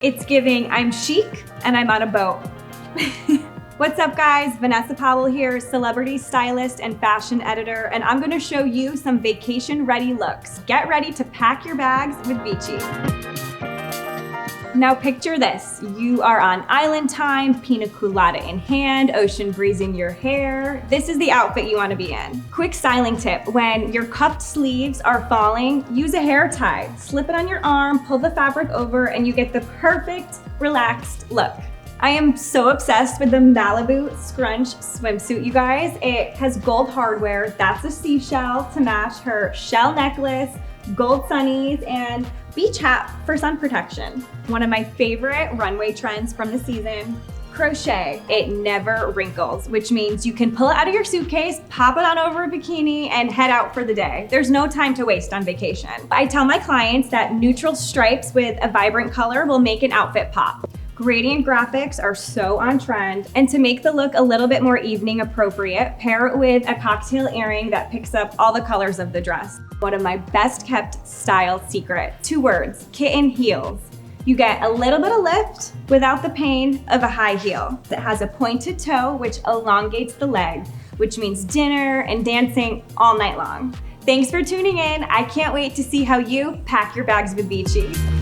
It's giving I'm chic and I'm on a boat. What's up guys, Vanessa Powell here, celebrity stylist and fashion editor, and I'm gonna show you some vacation ready looks. Get ready to pack your bags with VICI. Now picture this, you are on island time, pina colada in hand, ocean breeze in your hair. This is the outfit you wanna be in. Quick styling tip, when your cuffed sleeves are falling, use a hair tie. Slip it on your arm, pull the fabric over, and you get the perfect, relaxed look. I am so obsessed with the Malibu Scrunch swimsuit, you guys. It has gold hardware, that's a seashell to match her shell necklace, gold sunnies, and beach hat for sun protection. One of my favorite runway trends from the season, crochet. It never wrinkles, which means you can pull it out of your suitcase, pop it on over a bikini, and head out for the day. There's no time to waste on vacation. I tell my clients that neutral stripes with a vibrant color will make an outfit pop. Gradient graphics are so on trend, and to make the look a little bit more evening appropriate, pair it with a cocktail earring that picks up all the colors of the dress. One of my best kept style secret, 2 words, kitten heels. You get a little bit of lift without the pain of a high heel. It has a pointed toe, which elongates the leg, which means dinner and dancing all night long. Thanks for tuning in. I can't wait to see how you pack your bags with VICI.